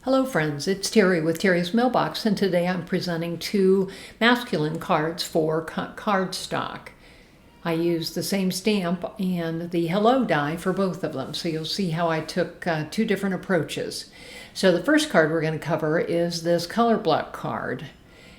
Hello friends, it's Terry with Terry's Mailbox, and today I'm presenting two masculine cards for cardstock. I used the same stamp and the hello die for both of them, so you'll see how I took two different approaches. So the first card we're going to cover is this color block card.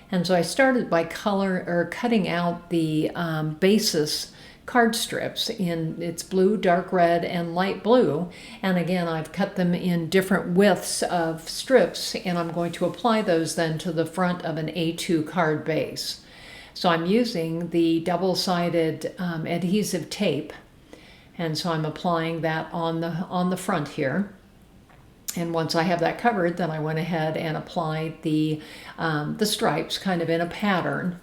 And so I started by cutting out the basis card strips in its blue, dark red, and light blue. And again, I've cut them in different widths of strips, and I'm going to apply those then to the front of an A2 card base. So I'm using the double-sided adhesive tape, and so I'm applying that on the front here. And once I have that covered, then I went ahead and applied the stripes kind of in a pattern.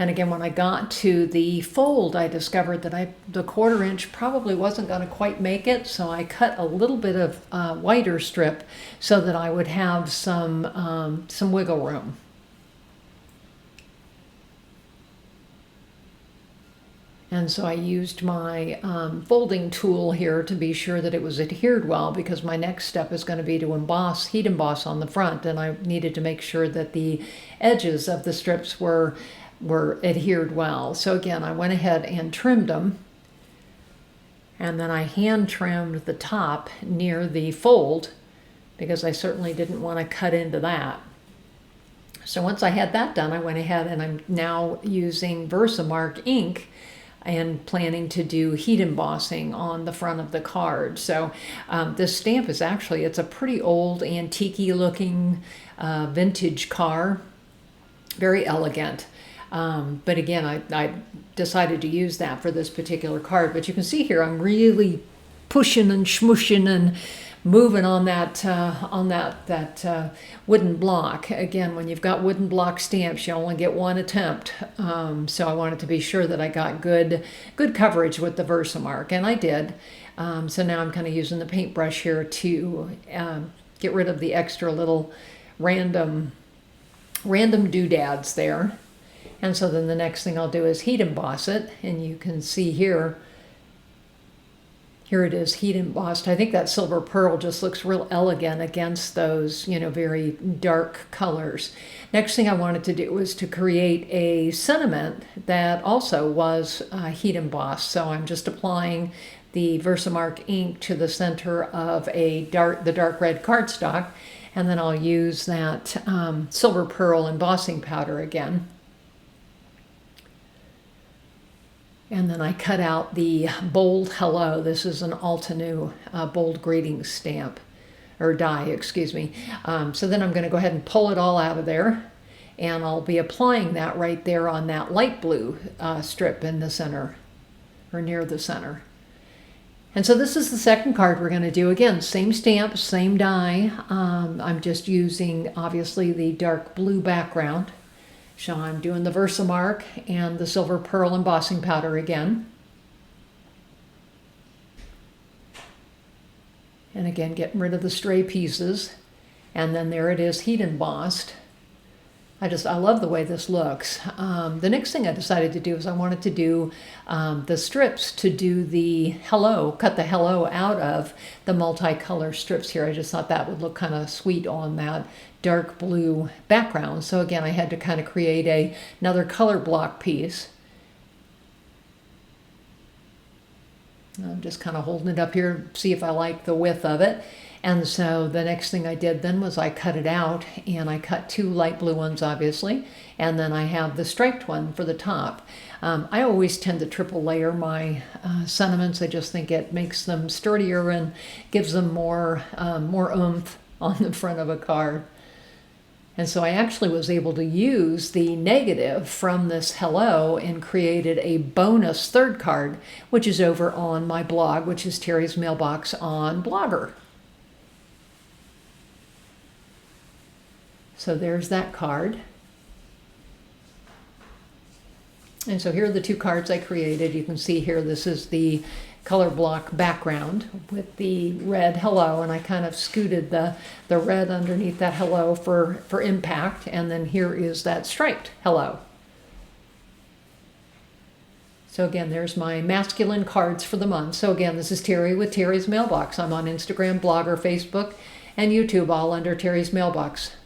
And again, when I got to the fold, I discovered that the 1/4 inch probably wasn't going to quite make it, so I cut a little bit of wider strip so that I would have some wiggle room. And so I used my folding tool here to be sure that it was adhered well, because my next step is going to be to heat emboss on the front, and I needed to make sure that the edges of the strips were adhered well. So again, I went ahead and trimmed them, and then I hand trimmed the top near the fold because I certainly didn't want to cut into that. So once I had that done, I went ahead and I'm now using Versamark ink and planning to do heat embossing on the front of the card. So this stamp is actually, it's a pretty old antique-y looking vintage car, very elegant. But again, I decided to use that for this particular card. But you can see here, I'm really pushing and smushing and moving on that wooden block. Again, when you've got wooden block stamps, you only get one attempt. So I wanted to be sure that I got good coverage with the Versamark, and I did. So now I'm kind of using the paintbrush here to get rid of the extra little random doodads there. And so then the next thing I'll do is heat emboss it, and you can see here it is heat embossed. I think that silver pearl just looks real elegant against those, very dark colors. Next thing I wanted to do was to create a sentiment that also was heat embossed. So I'm just applying the Versamark ink to the center of the dark red cardstock, and then I'll use that silver pearl embossing powder again. And then I cut out the bold hello. This is an Altenew bold greeting stamp, or die, excuse me. So then I'm going to go ahead and pull it all out of there, and I'll be applying that right there on that light blue strip in the center, or near the center. And so this is the second card we're going to do. Again, same stamp, same die. I'm just using, obviously, the dark blue background. So I'm doing the Versamark and the silver pearl embossing powder again. And again, getting rid of the stray pieces. And then there it is, heat embossed. I love the way this looks. The next thing I decided to do is I wanted to do the strips to do the hello, cut the hello out of the multicolor strips here. I just thought that would look kind of sweet on that dark blue background. So again, I had to kind of create another color block piece. I'm just kind of holding it up here, see if I like the width of it. And so the next thing I did then was I cut it out, and I cut two light blue ones, obviously, and then I have the striped one for the top. I always tend to triple layer my sentiments. I just think it makes them sturdier and gives them more oomph on the front of a card. And so I actually was able to use the negative from this hello and created a bonus third card, which is over on my blog, which is Terry's Mailbox on Blogger. So there's that card. And so here are the two cards I created. You can see here, this is the color block background with the red hello, and I kind of scooted the red underneath that hello for impact. And then here is that striped hello. So again, there's my masculine cards for the month. So again, this is Terry with Terry's Mailbox. I'm on Instagram, Blogger, Facebook, and YouTube, all under Terry's Mailbox.